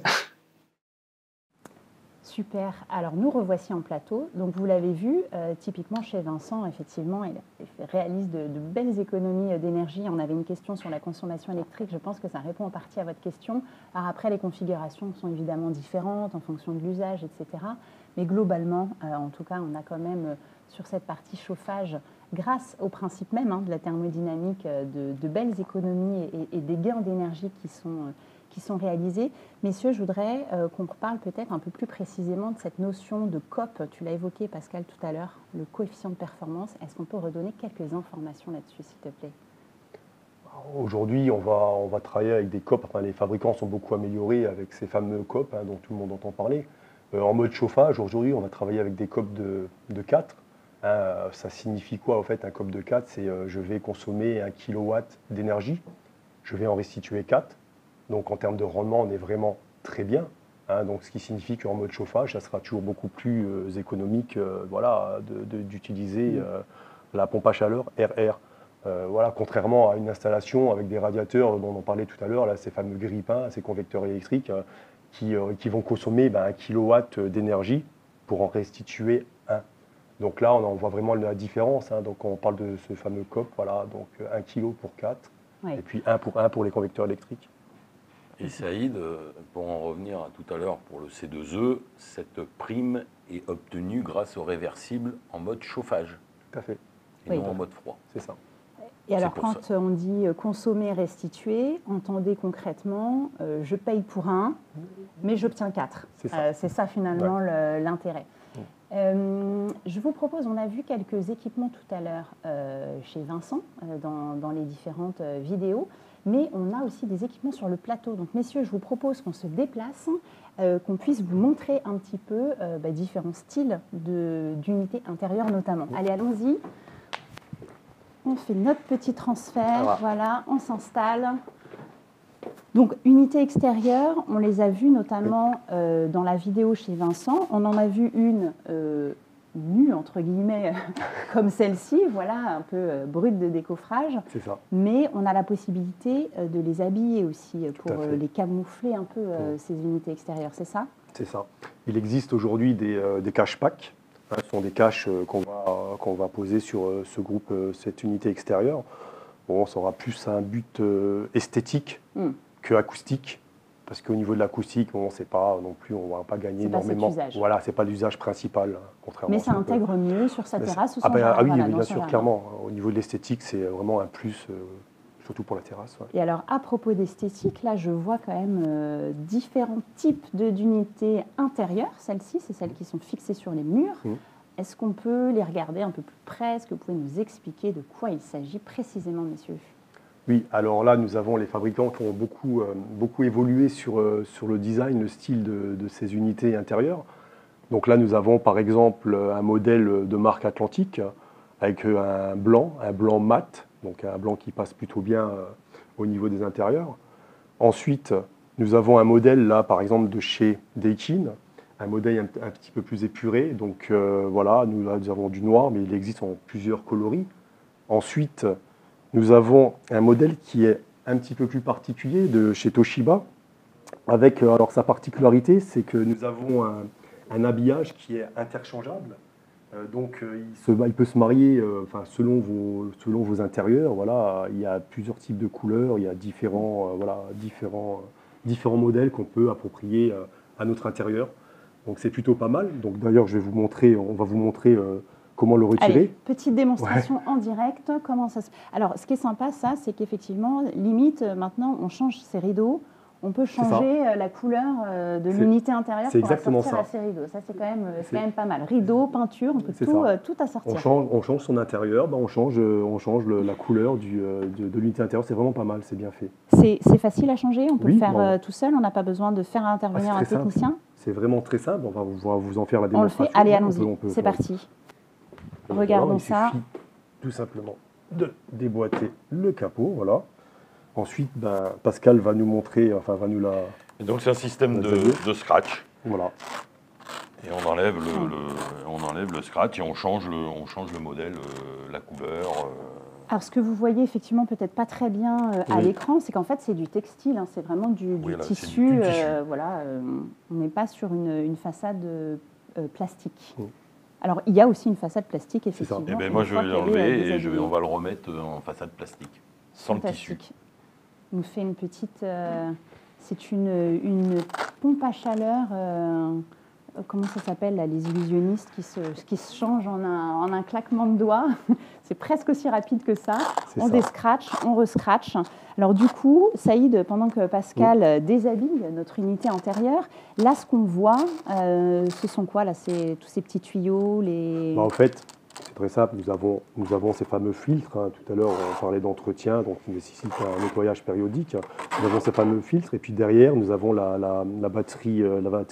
Super. Alors, nous revoici en plateau. Donc, vous l'avez vu, typiquement chez Vincent, effectivement, il réalise de belles économies d'énergie. On avait une question sur la consommation électrique. Je pense que ça répond en partie à votre question. Alors, après, les configurations sont évidemment différentes en fonction de l'usage, etc. Mais globalement, en tout cas, on a quand même, sur cette partie chauffage, grâce au principe même de la thermodynamique, de belles économies et des gains d'énergie qui sont réalisés. Messieurs, je voudrais qu'on reparle peut-être un peu plus précisément de cette notion de COP. Tu l'as évoqué, Pascal, tout à l'heure, le coefficient de performance. Est-ce qu'on peut redonner quelques informations là-dessus, s'il te plaît ? Aujourd'hui, on va travailler avec des COP. Enfin, les fabricants sont beaucoup améliorés avec ces fameux COP dont tout le monde entend parler. En mode chauffage, aujourd'hui, on va travailler avec des COP de 4. Ça signifie quoi, en fait, un COP de 4 ? C'est je vais consommer 1 kW d'énergie, je vais en restituer 4. Donc en termes de rendement, on est vraiment très bien. Donc ce qui signifie qu'en mode chauffage, ça sera toujours beaucoup plus économique d'utiliser la pompe à chaleur RR. Contrairement à une installation avec des radiateurs dont on parlait tout à l'heure, ces fameux grille-pains, ces convecteurs électriques qui vont consommer 1 kW d'énergie pour en restituer 1. Donc là, on voit vraiment la différence. Donc on parle de ce fameux COP, donc 1 kg pour 4, oui. Et puis 1 pour les convecteurs électriques. Et Saïd, pour en revenir à tout à l'heure pour le C2E, cette prime est obtenue grâce au réversible en mode chauffage. Tout à fait. Et non en mode froid. C'est ça. Et alors quand on dit consommer, restituer, entendez concrètement, je paye pour 1, mais j'obtiens 4. C'est ça finalement l'intérêt. Je vous propose, on a vu quelques équipements tout à l'heure chez Vincent dans les différentes vidéos. Mais on a aussi des équipements sur le plateau. Donc, messieurs, je vous propose qu'on se déplace, qu'on puisse vous montrer un petit peu différents styles d'unités intérieures notamment. Allez, allons-y. On fait notre petit transfert. Voilà, on s'installe. Donc, unité extérieure, on les a vues notamment dans la vidéo chez Vincent. On en a vu une nue, entre guillemets, comme celle-ci, voilà, un peu brute de décoffrage. C'est ça. Mais on a la possibilité de les habiller aussi pour les camoufler un peu, ces unités extérieures, c'est ça ? C'est ça. Il existe aujourd'hui des cache packs. Ce sont des caches qu'on va poser sur ce groupe, cette unité extérieure. Bon, ça aura plus un but esthétique que acoustique. Parce qu'au niveau de l'acoustique, c'est pas non plus, on ne va pas gagner énormément. Voilà, c'est pas l'usage principal, contrairement. Mais ça intègre mieux sur sa terrasse ou oui, bien sûr, clairement. Au niveau de l'esthétique, c'est vraiment un plus surtout pour la terrasse. Ouais. Et alors, à propos d'esthétique, là, je vois quand même différents types d'unités intérieures. Celles-ci, c'est celles qui sont fixées sur les murs. Est-ce qu'on peut les regarder un peu plus près? Est-ce que vous pouvez nous expliquer de quoi il s'agit précisément, messieurs? Oui, alors là, nous avons les fabricants qui ont beaucoup évolué sur le design, le style de ces unités intérieures. Donc là, nous avons par exemple un modèle de marque Atlantique avec un blanc mat, donc un blanc qui passe plutôt bien au niveau des intérieurs. Ensuite, nous avons un modèle là, par exemple, de chez Daikin, un modèle un petit peu plus épuré. Donc voilà, nous avons du noir, mais il existe en plusieurs coloris. Ensuite, nous avons un modèle qui est un petit peu plus particulier de chez Toshiba, avec alors sa particularité, c'est que nous avons un habillage qui est interchangeable. Donc il peut se marier selon vos intérieurs. Voilà, il y a plusieurs types de couleurs, il y a différents modèles qu'on peut approprier à notre intérieur. Donc c'est plutôt pas mal. Donc d'ailleurs on va vous montrer comment le retirer. Allez, petite démonstration en direct. Comment ça se... Alors, ce qui est sympa, ça, c'est qu'effectivement, limite, maintenant, on change ses rideaux. On peut changer la couleur de l'unité intérieure pour assortir à ses rideaux. Ça, c'est quand même pas mal. Rideaux, peinture, on peut tout assortir. On change son intérieur, on change la couleur de l'unité intérieure. C'est vraiment pas mal, c'est bien fait. C'est facile à changer, on peut le faire tout seul. On n'a pas besoin de faire intervenir un technicien. C'est vraiment très simple. On va vous en faire la démonstration. On le fait. Allez, allons-y. C'est parti. Regardons ça. Il suffit tout simplement de déboîter le capot, voilà. Ensuite, Pascal va nous montrer, va nous la... Et donc c'est un système de scratch. Voilà. Et on enlève le scratch et on change le modèle, la couleur. Alors ce que vous voyez effectivement peut-être pas très bien à l'écran, c'est qu'en fait c'est du textile, hein, c'est vraiment du tissu. Voilà, on n'est pas sur une façade plastique. Alors, il y a aussi une façade plastique, effectivement. Et moi, je vais l'enlever et on va le remettre en façade plastique, sans le tissu. Il nous fait une petite... c'est une pompe à chaleur. Comment ça s'appelle, là, les illusionnistes qui se changent en un claquement de doigts. C'est presque aussi rapide que ça. On déscratch, on rescratch. Alors du coup, Saïd, pendant que Pascal déshabille notre unité antérieure, là, ce qu'on voit, ce sont quoi là, tous ces petits tuyaux En fait, c'est très simple. Nous avons ces fameux filtres. Hein. Tout à l'heure, on parlait d'entretien, donc qui nécessite un nettoyage périodique. Nous avons ces fameux filtres. Et puis derrière, nous avons la batterie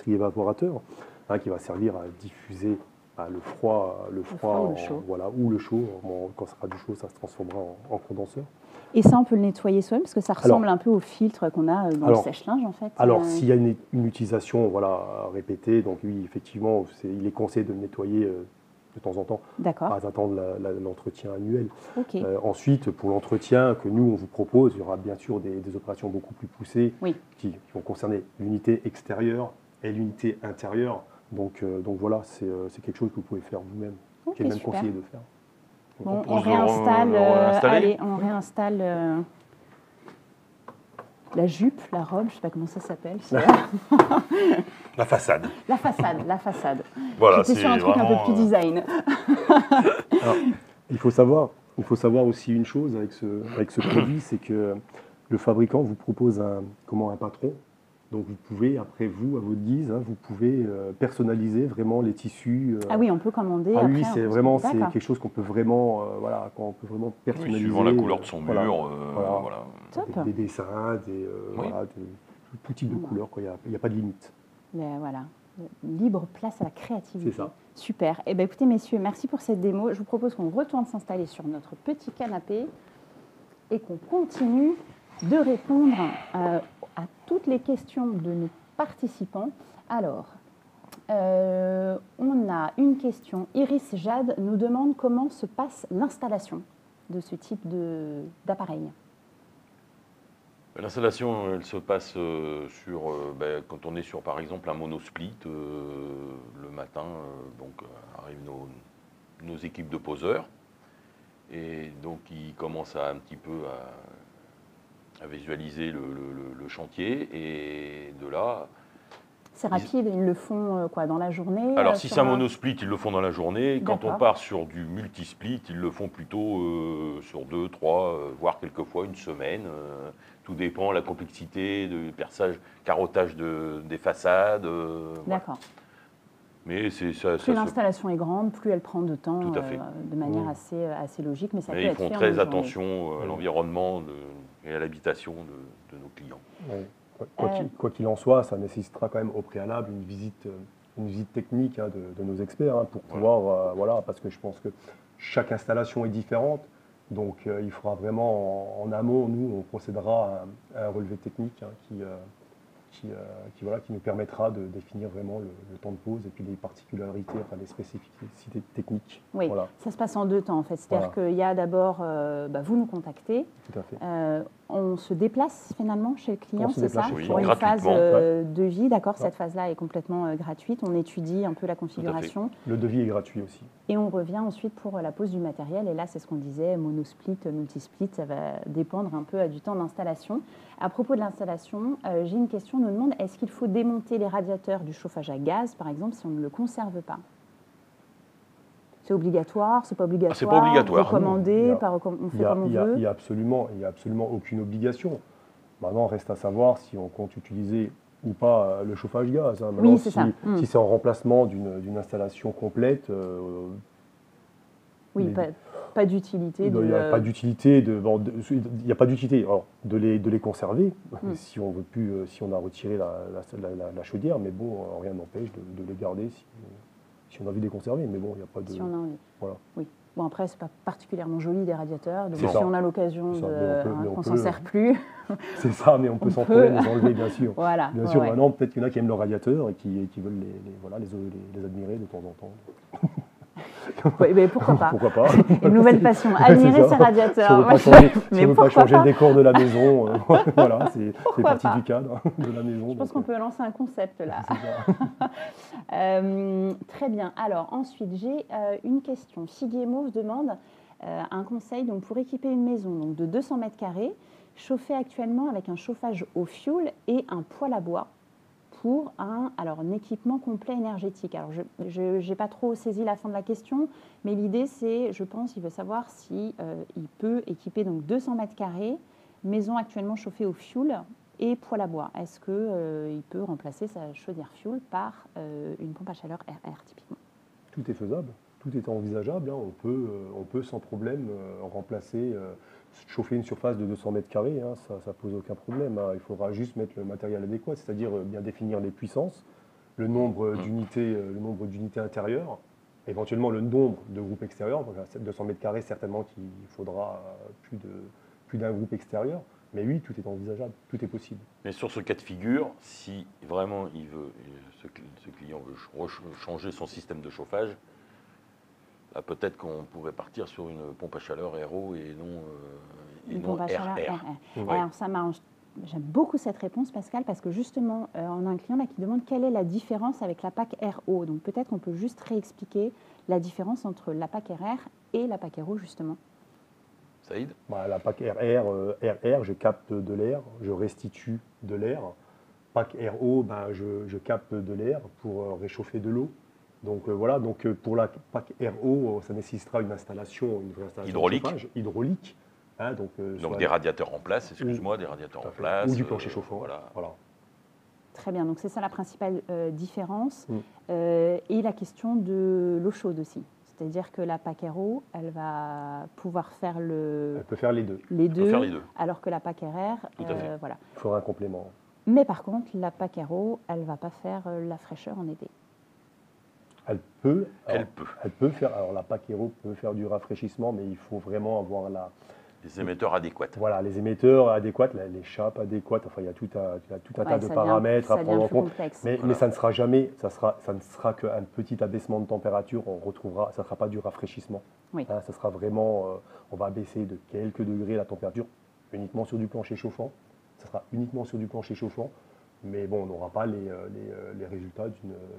évaporateur, hein, qui va servir à diffuser le froid ou le chaud. Ou le chaud. Quand ça sera du chaud, ça se transformera en condenseur. Et ça, on peut le nettoyer soi-même parce que ça ressemble un peu au filtre qu'on a dans le sèche-linge, en fait. Alors, s'il y a une utilisation répétée, donc oui, effectivement, il est conseillé de le nettoyer de temps en temps, pas attendre l'entretien annuel. Okay. Ensuite, pour l'entretien que nous, on vous propose, il y aura bien sûr des opérations beaucoup plus poussées qui vont concerner l'unité extérieure et l'unité intérieure. Donc voilà, c'est quelque chose que vous pouvez faire vous-même, qui est même conseillé de faire. Bon, on réinstalle, on réinstalle la jupe, la robe, je ne sais pas comment ça s'appelle. La façade. La façade. Voilà, j'étais sur un truc un peu plus design. Alors, il faut savoir aussi une chose avec ce produit, c'est que le fabricant vous propose un patron. Donc vous pouvez, après vous, à votre guise, vous pouvez personnaliser vraiment les tissus. Ah oui, on peut commander. Ah oui, c'est quelque chose qu'on peut vraiment, personnaliser. Suivant la couleur de son mur, Top. Des dessins, tout type de couleurs. Il n'y a pas de limite. Voilà, libre place à la créativité. C'est ça. Super. Eh bien, écoutez, messieurs, merci pour cette démo. Je vous propose qu'on retourne s'installer sur notre petit canapé et qu'on continue de répondre à toutes les questions de nos participants. Alors, on a une question. Iris Jade nous demande comment se passe l'installation de ce type d'appareil. L'installation, elle se passe quand on est sur, par exemple, un monosplit. Le matin, arrivent nos équipes de poseurs. Et donc, ils commencent un petit peu à visualiser le chantier. Et de là, C'est rapide, ils le font quoi, dans la journée? Alors, si sur c'est un monosplit, ils le font dans la journée. Quand on D'accord. part sur du multisplit, ils le font plutôt sur 2, 3, voire quelquefois une semaine. Tout dépend, la complexité du perçage, carottage des façades. Voilà. D'accord. Mais ça Plus l'installation est grande, plus elle prend de temps, Tout à fait. de manière assez logique, mais ça peut Mais ils être font fait en très une journée. attention à l'environnement et à l'habitation de nos clients. Ouais. Quoi qu'il en soit, ça nécessitera quand même au préalable une visite technique de nos experts pour pouvoir, parce que je pense que chaque installation est différente. Donc il faudra vraiment, en amont, nous, on procédera à un relevé technique qui nous permettra de définir vraiment le temps de pause et puis les particularités, enfin les spécificités techniques. Oui, Voilà. ça se passe en 2 temps en fait. C'est-à-dire qu'il y a d'abord, vous nous contactez, Tout à fait. on se déplace finalement chez le client, On se c'est ça, déplace chez le pour une client. phase Gratuitement. de vie, d'accord, Ouais. cette phase-là est complètement gratuite, on étudie un peu la configuration Le devis est gratuit aussi. et on revient ensuite pour la pose du matériel et là c'est ce qu'on disait, monosplit, multisplit, ça va dépendre un peu du temps d'installation. À propos de l'installation, j'ai une question, on nous demande est-ce qu'il faut démonter les radiateurs du chauffage à gaz par exemple si on ne le conserve pas? C'est obligatoire, c'est pas obligatoire, c'est pas obligatoire. recommandé, Non, on fait comme on veut. Il y a absolument aucune obligation. Maintenant, reste à savoir si on compte utiliser ou pas le chauffage gaz. Maintenant, Oui, c'est ça. Si c'est en remplacement d'une installation complète, Oui, pas d'utilité. il n'y a pas d'utilité de les conserver si on veut plus, si on a retiré la chaudière, mais bon, rien n'empêche de les garder si on a envie de les conserver. Mais bon, il n'y a pas de. Si on a envie. Voilà. Oui. Bon, après, c'est pas particulièrement joli des radiateurs, donc C'est si ça. on a l'occasion C'est ça, mais on qu'on peut- s'en sert plus. C'est ça, mais on peut sans problème les enlever, bien sûr. Voilà. Bien ouais, sûr, ouais. maintenant, peut-être qu'il y en a qui aiment leurs radiateurs et qui veulent les admirer de temps en temps. Oui, mais pourquoi pas. Pourquoi pas. Une nouvelle passion, C'est admirer ça. ses radiateurs. Si on Moi, ne veut pas changer le décor de la maison, voilà, c'est Pourquoi partie pas. du cadre de la maison. Je pense qu'on peut lancer un concept là. C'est ça. Très bien. Alors ensuite, j'ai une question. Figuier-Mauve demande un conseil donc, pour équiper une maison donc, de 200 mètres carrés, chauffée actuellement avec un chauffage au fioul et un poêle à bois pour un équipement complet énergétique. Alors je n'ai pas trop saisi la fin de la question, mais l'idée c'est, je pense, il veut savoir si il peut équiper donc 200 mètres carrés, maison actuellement chauffée au fioul et poêle à bois. Est-ce qu'il peut remplacer sa chaudière fioul par une pompe à chaleur RR typiquement? Tout est faisable, tout est envisageable. On peut sans problème remplacer, chauffer une surface de 200 mètres carrés, ça ne pose aucun problème. Il faudra juste mettre le matériel adéquat, c'est-à-dire bien définir les puissances, le nombre d'unités intérieures, éventuellement le nombre de groupes extérieurs. Donc, à 200 mètres carrés, certainement qu'il faudra plus d'un groupe extérieur. Mais oui, tout est envisageable, tout est possible. Mais sur ce cas de figure, si vraiment ce client veut changer son système de chauffage, là, peut-être qu'on pourrait partir sur une pompe à chaleur RO et non pompe à chaleur RR. RR. Alors ça m'arrange. J'aime beaucoup cette réponse, Pascal, parce que justement, on a un client là qui demande quelle est la différence avec la PAC RO. Donc peut-être qu'on peut juste réexpliquer la différence entre la PAC RR et la PAC RO, justement. Saïd? La PAC RR, je capte de l'air, je restitue de l'air. PAC RO, je capte de l'air pour réchauffer de l'eau. Donc voilà, pour la PAC RO, ça nécessitera une vraie installation Hydraulique. de chauffage, hydraulique. Donc des radiateurs en place, excuse-moi, des radiateurs en place. Ou du plancher chauffant. Voilà. Très bien, donc c'est ça la principale différence. Et la question de l'eau chaude aussi. C'est-à-dire que la PAC RO, elle va pouvoir faire Elle peut faire les deux. les deux, faire les deux. alors que la PAC RR, Tout à fait. voilà. Il faudra un complément. Mais par contre, la PAC RO, elle ne va pas faire la fraîcheur en été. Elle peut faire. Alors la PAC RO peut faire du rafraîchissement, mais il faut vraiment avoir Les émetteurs adéquats. Voilà, les émetteurs adéquats, les chapes adéquates. Enfin, il y a tout un tas de paramètres à prendre en compte. Mais ça ne sera jamais, ça ne sera qu'un petit abaissement de température. Ça ne sera pas du rafraîchissement. Oui. Ça sera vraiment, on va abaisser de quelques degrés la température uniquement sur du plancher chauffant. Ça sera uniquement sur du plancher chauffant. Mais bon, on n'aura pas les résultats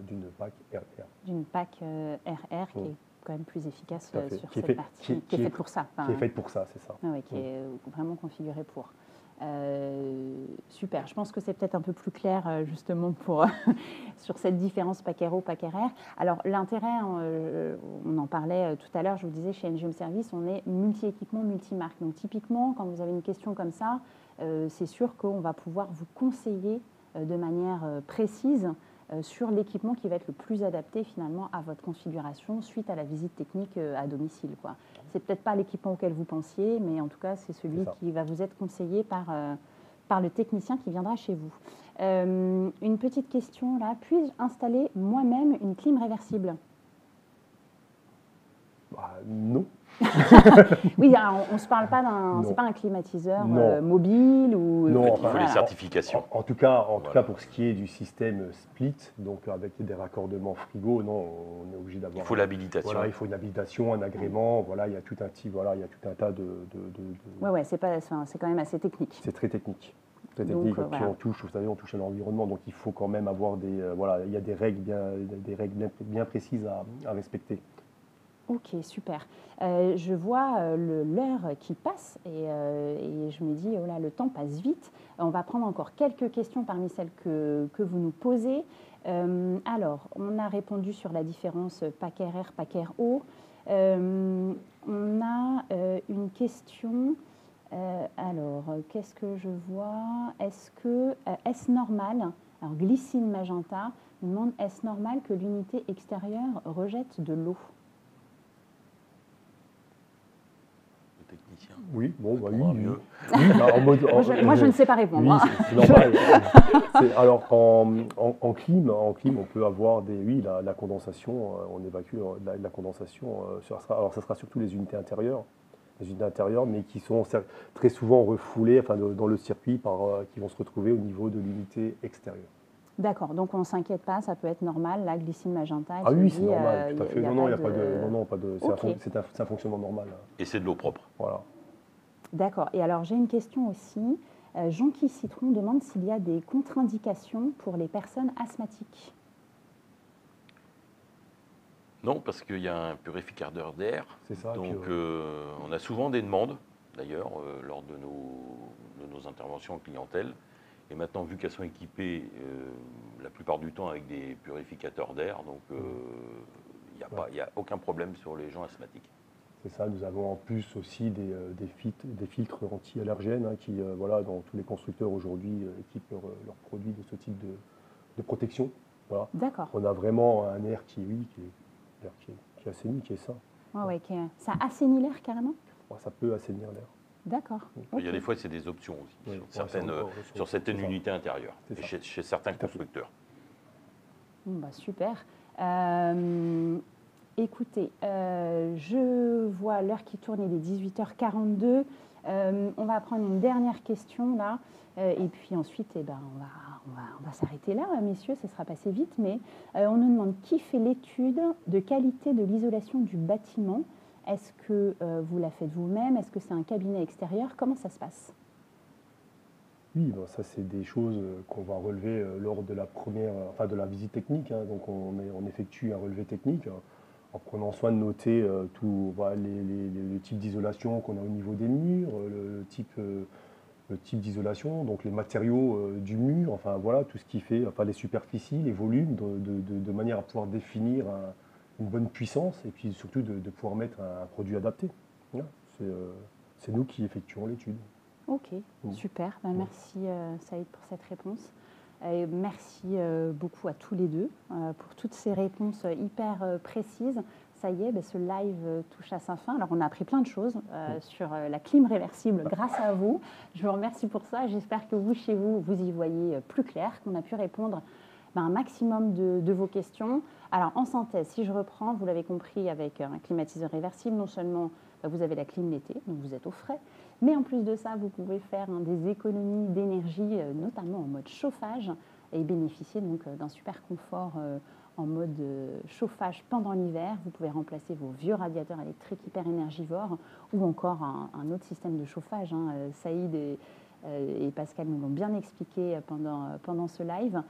d'une PAC RR. D'une PAC RR qui est quand même plus efficace sur Qui est cette partie, qui est faite pour ça. Qui est faite pour ça, c'est ça. Qui est vraiment configurée pour. super. Je pense que c'est peut-être un peu plus clair justement pour, sur cette différence pack RO, pack RR. Alors l'intérêt, on en parlait tout à l'heure, je vous disais, chez NG Home Service, on est multi-équipement, multi-marque. Donc typiquement, quand vous avez une question comme ça, c'est sûr qu'on va pouvoir vous conseiller de manière précise sur l'équipement qui va être le plus adapté finalement à votre configuration suite à la visite technique à domicile, quoi. C'est peut-être pas l'équipement auquel vous pensiez, mais en tout cas c'est celui qui va vous être conseillé par le technicien qui viendra chez vous. Une petite question là, puis-je installer moi-même une clim réversible? Non. Oui, alors, on ne se parle pas d'un, c'est pas un climatiseur mobile ou. Non, il faut les certifications. En tout cas, pour ce qui est du système split, donc avec des raccordements frigo, non, on est obligé d'avoir. Il faut l'habilitation. Voilà, il faut une habilitation, un agrément. Voilà, il y a tout un tas de. Ouais, c'est quand même assez technique. C'est très technique. Très technique. Donc, puis on touche, vous savez, on touche à l'environnement, donc il faut quand même avoir il y a des règles bien précises à respecter. Ok, super. Je vois l'heure qui passe et je me dis, oh là, le temps passe vite. On va prendre encore quelques questions parmi celles que vous nous posez. Alors, on a répondu sur la différence pack RR, pack RO. On a une question. Alors, qu'est-ce que je vois? Est-ce normal, alors Glycine Magenta nous demande, est-ce normal que l'unité extérieure rejette de l'eau? Oui, bon, bah oui. Mieux. Moi, je ne sais pas répondre. Oui, c'est normal. Alors, en clim, on peut avoir la condensation, on évacue la condensation. Alors, ça sera surtout les unités intérieures, mais qui sont très souvent refoulées dans le circuit, qui vont se retrouver au niveau de l'unité extérieure. D'accord, donc on ne s'inquiète pas, ça peut être normal, la glycine magenta. Ah oui, c'est normal, tout à fait. Non, il n'y a pas de. Okay. C'est un fonctionnement normal. Et c'est de l'eau propre. Voilà. D'accord, et alors j'ai une question aussi. Jonquille Citron demande s'il y a des contre-indications pour les personnes asthmatiques. Non, parce qu'il y a un purificateur d'air. C'est ça. Donc on a souvent des demandes, d'ailleurs, lors de nos interventions en clientèle. Et maintenant, vu qu'elles sont équipées la plupart du temps avec des purificateurs d'air, donc il n'y a aucun problème sur les gens asthmatiques. C'est ça, nous avons en plus aussi des filtres anti-allergènes qui, dans tous les constructeurs aujourd'hui, équipent leurs produits de ce type de protection. Voilà. D'accord. On a vraiment un air qui assainit, qui est sain. Ouais, ça assainit l'air carrément? Ça peut assainir l'air. D'accord. Il y a des fois, c'est des options aussi, sur certaines unités intérieures, chez certains constructeurs. Bon, super. Écoutez, je vois l'heure qui tourne, il est 18h42. On va prendre une dernière question là, et puis ensuite, on va s'arrêter là, messieurs, ça sera passé vite, mais on nous demande qui fait l'étude de qualité de l'isolation du bâtiment. Est-ce que vous la faites vous-même? Est-ce que c'est un cabinet extérieur? Comment ça se passe? Oui, ça c'est des choses qu'on va relever lors de de la visite technique. Donc on effectue un relevé technique en prenant soin de noter tout le type d'isolation qu'on a au niveau des murs, le type d'isolation, donc les matériaux du mur, tout ce qui fait, les superficies, les volumes, de manière à pouvoir définir une bonne puissance et puis surtout de pouvoir mettre un produit adapté. Voilà. C'est nous qui effectuons l'étude. Ok, super. Merci Saïd pour cette réponse. Et merci beaucoup à tous les deux pour toutes ces réponses hyper précises. Ça y est, ce live touche à sa fin. Alors, on a appris plein de choses sur la clim réversible grâce à vous. Je vous remercie pour ça. J'espère que vous, chez vous, vous y voyez plus clair, qu'on a pu répondre un maximum de vos questions. Alors, en synthèse, si je reprends, vous l'avez compris, avec un climatiseur réversible, non seulement vous avez la clim l'été, donc vous êtes au frais, mais en plus de ça, vous pouvez faire des économies d'énergie, notamment en mode chauffage, et bénéficier donc d'un super confort en mode chauffage pendant l'hiver. Vous pouvez remplacer vos vieux radiateurs électriques hyper énergivores ou encore un autre système de chauffage. Saïd et Pascal nous l'ont bien expliqué pendant ce live.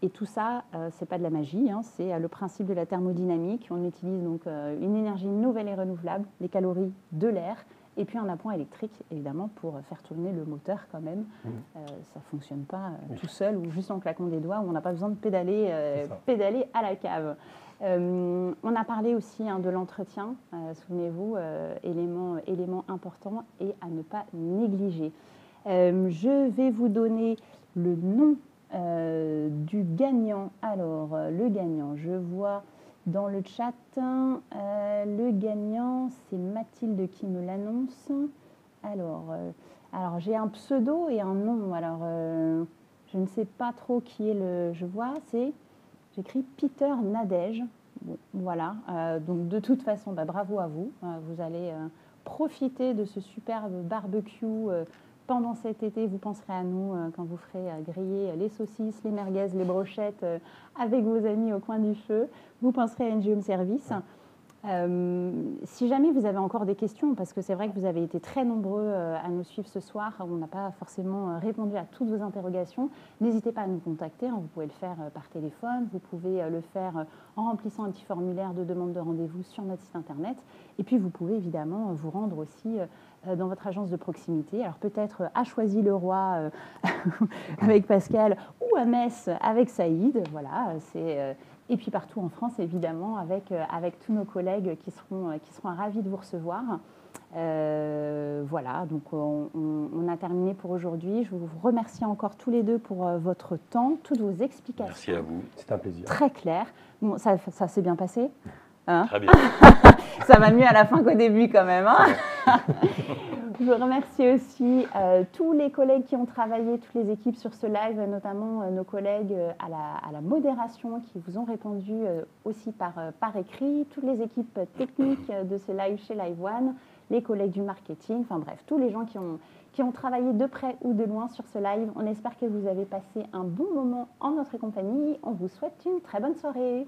Et tout ça, c'est pas de la magie, c'est le principe de la thermodynamique. On utilise donc une énergie nouvelle et renouvelable, les calories de l'air, Et puis un appoint électrique, évidemment, pour faire tourner le moteur quand même. Ça ne fonctionne pas tout seul ou juste en claquant des doigts, où on n'a pas besoin de pédaler à la cave. On a parlé aussi de l'entretien, souvenez-vous, élément important et à ne pas négliger. Je vais vous donner le nom du gagnant. Alors, le gagnant, je vois dans le chat, le gagnant, c'est Mathilde qui me l'annonce. Alors j'ai un pseudo et un nom. Alors, je ne sais pas trop qui est le... Je vois, j'écris Peter Nadège. Bon, voilà. Donc, de toute façon, bravo à vous. Vous allez profiter de ce superbe barbecue pendant cet été. Vous penserez à nous quand vous ferez griller les saucisses, les merguez, les brochettes avec vos amis au coin du feu. Vous penserez à NG Home Service. Si jamais vous avez encore des questions, parce que c'est vrai que vous avez été très nombreux à nous suivre ce soir, on n'a pas forcément répondu à toutes vos interrogations, n'hésitez pas à nous contacter, vous pouvez le faire par téléphone, vous pouvez le faire en remplissant un petit formulaire de demande de rendez-vous sur notre site internet, et puis vous pouvez évidemment vous rendre aussi dans votre agence de proximité, alors peut-être à Choisy-le-Roi avec Pascal, ou à Metz avec Saïd, voilà, c'est... Et puis partout en France, évidemment, avec tous nos collègues qui seront ravis de vous recevoir. Voilà, donc on a terminé pour aujourd'hui. Je vous remercie encore tous les deux pour votre temps, toutes vos explications. Merci à vous. C'est un plaisir. Très clair. Bon, ça s'est bien passé, hein? Très bien. Ça va mieux à la fin qu'au début quand même, hein? Je vous remercie aussi tous les collègues qui ont travaillé, toutes les équipes sur ce live, notamment nos collègues à la modération qui vous ont répondu aussi par écrit, toutes les équipes techniques de ce live chez Live One, les collègues du marketing, enfin bref, tous les gens qui ont travaillé de près ou de loin sur ce live. On espère que vous avez passé un bon moment en notre compagnie. On vous souhaite une très bonne soirée.